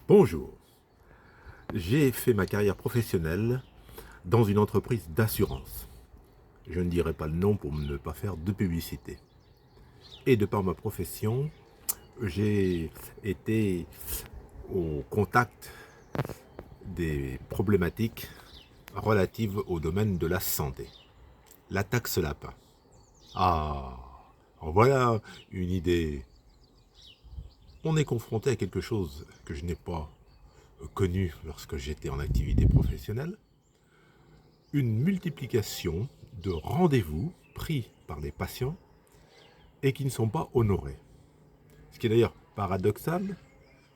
Bonjour, j'ai fait ma carrière professionnelle dans une entreprise d'assurance. Je ne dirai pas le nom pour ne pas faire de publicité. Et de par ma profession, j'ai été au contact des problématiques relatives au domaine de la santé. La taxe lapin. Ah, en voilà une idée. On est confronté à quelque chose que je n'ai pas connu lorsque j'étais en activité professionnelle. Une multiplication de rendez-vous pris par les patients et qui ne sont pas honorés. Ce qui est d'ailleurs paradoxal,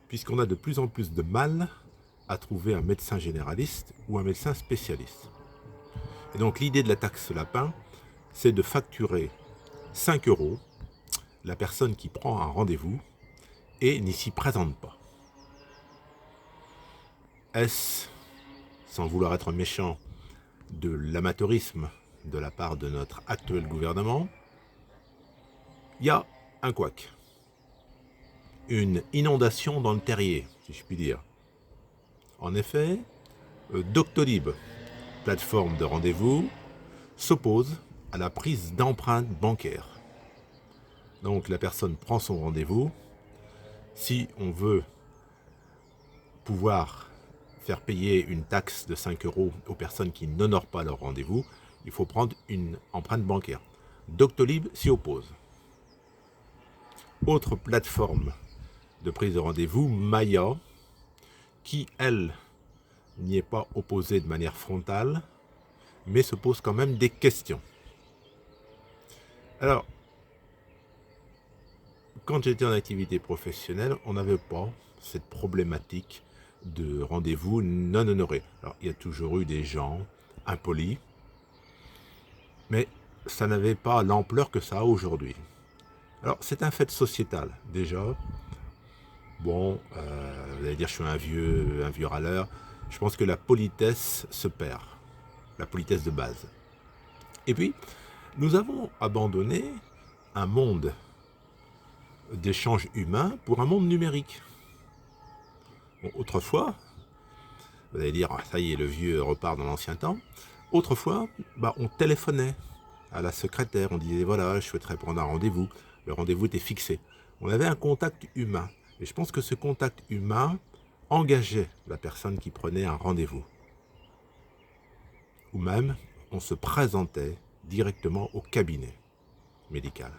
puisqu'on a de plus en plus de mal à trouver un médecin généraliste ou un médecin spécialiste. Et donc l'idée de la taxe lapin, c'est de facturer 5 euros la personne qui prend un rendez-vous et n'y s'y présente pas. Est-ce, sans vouloir être méchant, de l'amateurisme de la part de notre actuel gouvernement? Il y a un couac. Une inondation dans le terrier, si je puis dire. En effet, Doctolib, plateforme de rendez-vous, s'oppose à la prise d'empreintes bancaires. Donc la personne prend son rendez-vous. Si on veut pouvoir faire payer une taxe de 5 euros aux personnes qui n'honorent pas leur rendez-vous, il faut prendre une empreinte bancaire. Doctolib s'y oppose. Autre plateforme de prise de rendez-vous, Maya, qui, elle, n'y est pas opposée de manière frontale, mais se pose quand même des questions. Alors, quand j'étais en activité professionnelle, on n'avait pas cette problématique de rendez-vous non honorés. Alors, il y a toujours eu des gens impolis, mais ça n'avait pas l'ampleur que ça a aujourd'hui. Alors, c'est un fait sociétal, déjà. Bon, vous allez dire je suis un vieux râleur. Je pense que la politesse se perd, la politesse de base. Et puis, nous avons abandonné un monde d'échanges humains pour un monde numérique. Bon, autrefois, vous allez dire, ça y est, le vieux repart dans l'ancien temps. Autrefois, on téléphonait à la secrétaire, on disait, voilà, je souhaiterais prendre un rendez-vous. Le rendez-vous était fixé. On avait un contact humain. Et je pense que ce contact humain engageait la personne qui prenait un rendez-vous. Ou même, on se présentait directement au cabinet médical.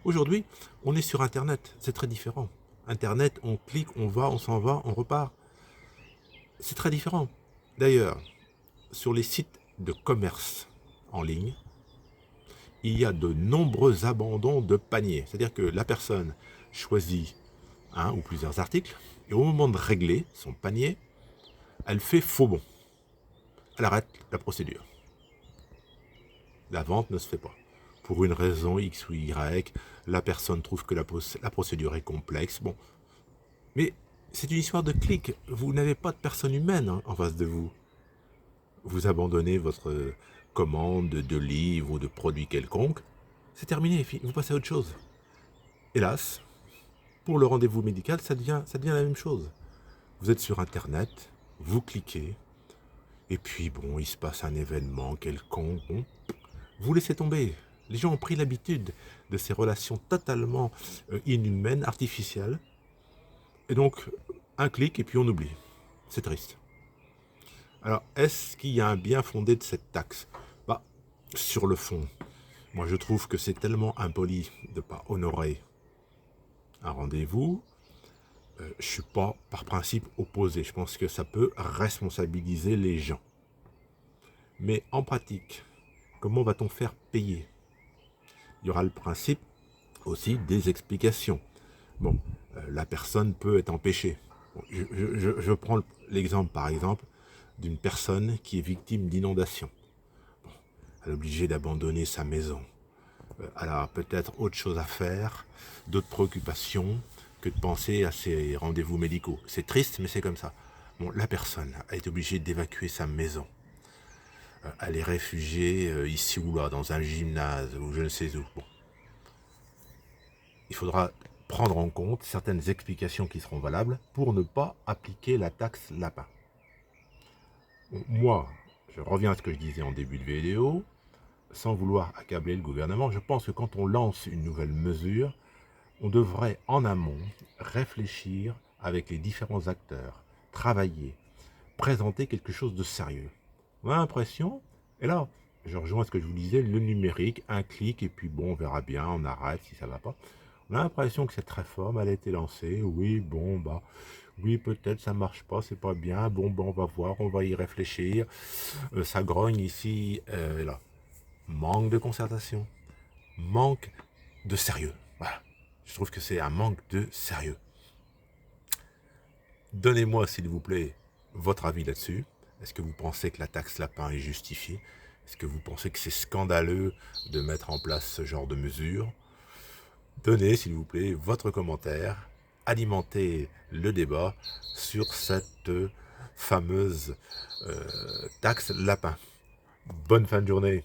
Aujourd'hui, on est sur Internet, c'est très différent. Internet, on clique, on va, on s'en va, on repart. C'est très différent. D'ailleurs, sur les sites de commerce en ligne, il y a de nombreux abandons de paniers. C'est-à-dire que la personne choisit un ou plusieurs articles et au moment de régler son panier, elle fait faux bond. Elle arrête la procédure. La vente ne se fait pas. Pour une raison X ou Y, la personne trouve que la procédure est complexe. Bon, mais c'est une histoire de clic. Vous n'avez pas de personne humaine en face de vous. Vous abandonnez votre commande de livres ou de produits quelconques. C'est terminé, vous passez à autre chose. Hélas, pour le rendez-vous médical, ça devient la même chose. Vous êtes sur Internet, vous cliquez, et puis bon, il se passe un événement quelconque. Bon, vous laissez tomber. Les gens ont pris l'habitude de ces relations totalement inhumaines, artificielles. Et donc, un clic et puis on oublie. C'est triste. Alors, est-ce qu'il y a un bien fondé de cette taxe? Sur le fond, moi je trouve que c'est tellement impoli de ne pas honorer un rendez-vous. Je ne suis pas par principe opposé. Je pense que ça peut responsabiliser les gens. Mais en pratique, comment va-t-on faire payer? Il y aura le principe aussi des explications. Bon, la personne peut être empêchée. Bon, je prends l'exemple, par exemple, d'une personne qui est victime d'inondation. Bon, elle est obligée d'abandonner sa maison. Elle a peut-être autre chose à faire, d'autres préoccupations que de penser à ses rendez-vous médicaux. C'est triste, mais c'est comme ça. Bon, la personne a été obligée d'évacuer sa maison. Elle est réfugiée ici ou là, dans un gymnase, ou je ne sais où. Bon. Il faudra prendre en compte certaines explications qui seront valables pour ne pas appliquer la taxe lapin. Moi, je reviens à ce que je disais en début de vidéo, sans vouloir accabler le gouvernement, je pense que quand on lance une nouvelle mesure, on devrait en amont réfléchir avec les différents acteurs, travailler, présenter quelque chose de sérieux. On a l'impression, et là, je rejoins ce que je vous disais, le numérique, un clic, et puis bon, on verra bien, on arrête si ça ne va pas. On a l'impression que cette réforme, elle a été lancée, oui, bon, bah, oui, peut-être ça marche pas, c'est pas bien, bon, bah, on va voir, on va y réfléchir, ça grogne ici et là. Manque de concertation, manque de sérieux, voilà. Je trouve que c'est un manque de sérieux. Donnez-moi, s'il vous plaît, votre avis là-dessus. Est-ce que vous pensez que la taxe lapin est justifiée? Est-ce que vous pensez que c'est scandaleux de mettre en place ce genre de mesures? Donnez, s'il vous plaît, votre commentaire. Alimentez le débat sur cette fameuse taxe lapin. Bonne fin de journée.